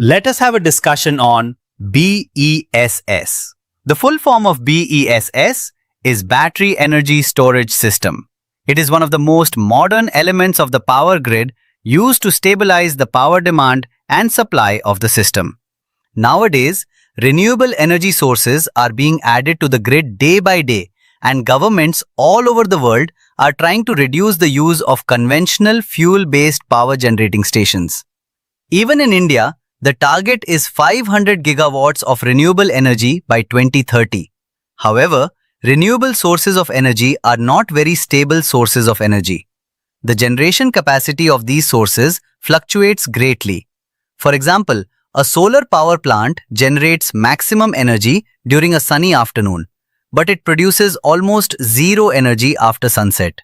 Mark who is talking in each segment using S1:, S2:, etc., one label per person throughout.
S1: Let us have a discussion on BESS. The full form of BESS is Battery Energy Storage System. It is one of the most modern elements of the power grid used to stabilize the power demand and supply of the system. Nowadays, renewable energy sources are being added to the grid day by day, and governments all over the world are trying to reduce the use of conventional fuel-based power generating stations. Even in India, the target is 500 gigawatts of renewable energy by 2030. However, renewable sources of energy are not very stable sources of energy. The generation capacity of these sources fluctuates greatly. For example, a solar power plant generates maximum energy during a sunny afternoon, but it produces almost zero energy after sunset.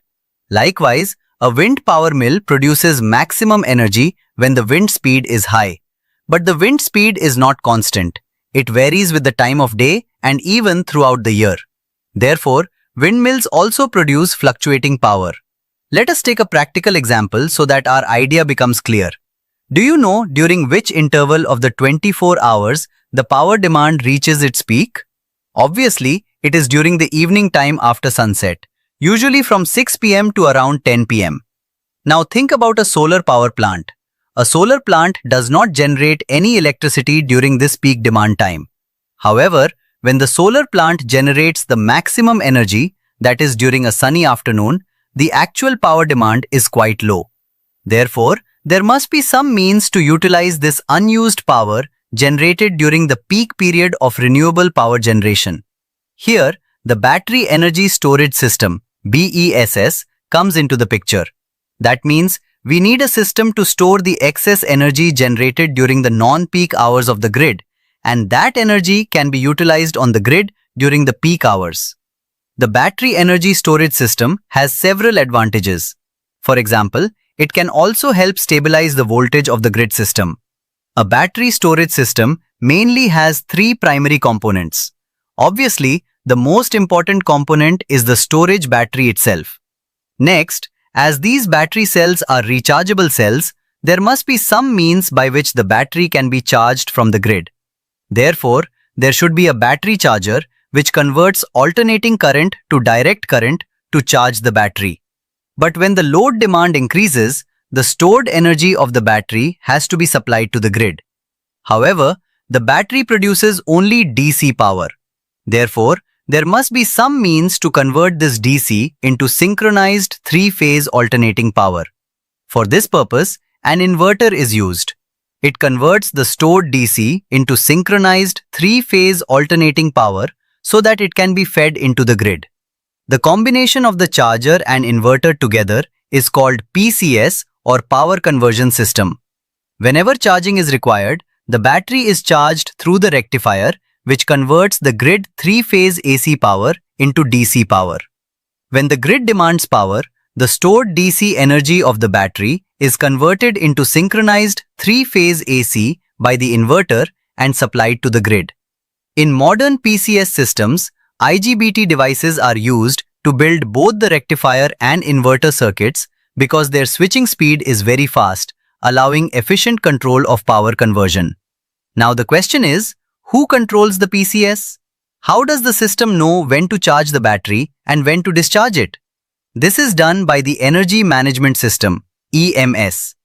S1: Likewise, a wind power mill produces maximum energy when the wind speed is high. But the wind speed is not constant. It varies with the time of day and even throughout the year. Therefore, windmills also produce fluctuating power. Let us take a practical example so that our idea becomes clear. Do you know during which interval of the 24 hours the power demand reaches its peak? Obviously, it is during the evening time after sunset, usually from 6 p.m. to around 10 p.m. Now think about a solar power plant. A solar plant does not generate any electricity during this peak demand time. However, when the solar plant generates the maximum energy, that is during a sunny afternoon, the actual power demand is quite low. Therefore, there must be some means to utilize this unused power generated during the peak period of renewable power generation. Here, the Battery Energy Storage System, BESS, comes into the picture. That means we need a system to store the excess energy generated during the non-peak hours of the grid, and that energy can be utilized on the grid during the peak hours. The Battery Energy Storage System has several advantages. For example, it can also help stabilize the voltage of the grid system. A battery storage system mainly has three primary components. Obviously, the most important component is the storage battery itself. Next, as these battery cells are rechargeable cells, there must be some means by which the battery can be charged from the grid. Therefore, there should be a battery charger which converts alternating current to direct current to charge the battery. But when the load demand increases, the stored energy of the battery has to be supplied to the grid. However, the battery produces only DC power. Therefore, there must be some means to convert this DC into synchronized three-phase alternating power. For this purpose, an inverter is used. It converts the stored DC into synchronized three-phase alternating power so that it can be fed into the grid. The combination of the charger and inverter together is called PCS or power conversion system. Whenever charging is required, the battery is charged through the rectifier, which converts the grid three-phase AC power into DC power. When the grid demands power, the stored DC energy of the battery is converted into synchronized three-phase AC by the inverter and supplied to the grid. In modern PCS systems, IGBT devices are used to build both the rectifier and inverter circuits because their switching speed is very fast, allowing efficient control of power conversion. Now the question is, who controls the PCS? How does the system know when to charge the battery and when to discharge it? This is done by the Energy Management System, EMS.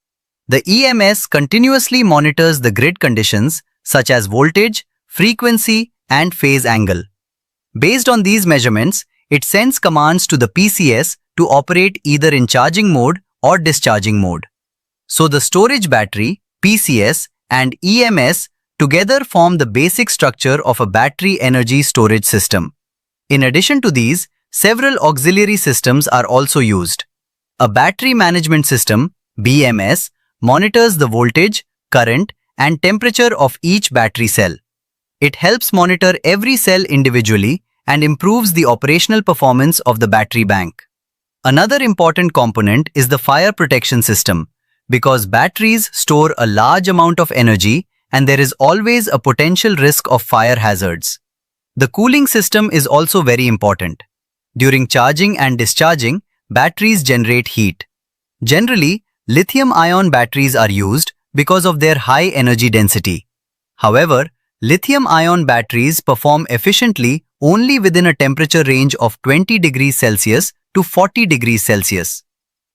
S1: The EMS continuously monitors the grid conditions such as voltage, frequency, and phase angle. Based on these measurements, it sends commands to the PCS to operate either in charging mode or discharging mode. So the storage battery, PCS, and EMS together form the basic structure of a battery energy storage system. In addition to these, several auxiliary systems are also used. A battery management system, BMS, monitors the voltage, current, and temperature of each battery cell. It helps monitor every cell individually and improves the operational performance of the battery bank. Another important component is the fire protection system, because batteries store a large amount of energy and there is always a potential risk of fire hazards. The cooling system is also very important. During charging and discharging, batteries generate heat. Generally, lithium-ion batteries are used because of their high energy density. However, lithium-ion batteries perform efficiently only within a temperature range of 20 degrees Celsius to 40 degrees Celsius.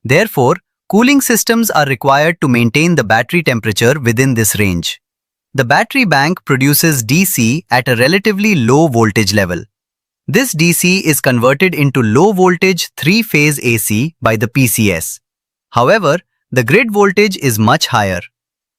S1: Therefore, cooling systems are required to maintain the battery temperature within this range. The battery bank produces DC at a relatively low voltage level. This DC is converted into low voltage 3-phase AC by the PCS. However, the grid voltage is much higher.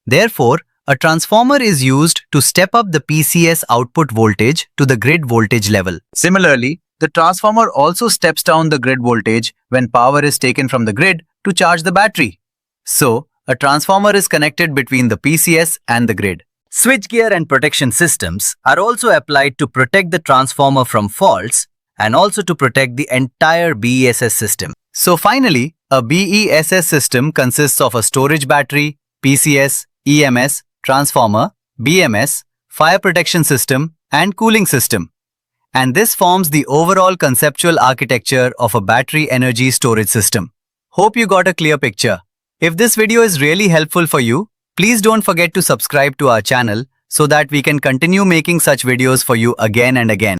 S1: Therefore, a transformer is used to step up the PCS output voltage to the grid voltage level. Similarly, the transformer also steps down the grid voltage when power is taken from the grid to charge the battery. So, a transformer is connected between the PCS and the grid. Switchgear and protection systems are also applied to protect the transformer from faults and also to protect the entire BESS system. So finally, a BESS system consists of a storage battery, PCS, EMS, transformer, BMS, fire protection system, and cooling system. And this forms the overall conceptual architecture of a battery energy storage system. Hope you got a clear picture. If this video is really helpful for you, please don't forget to subscribe to our channel so that we can continue making such videos for you again and again.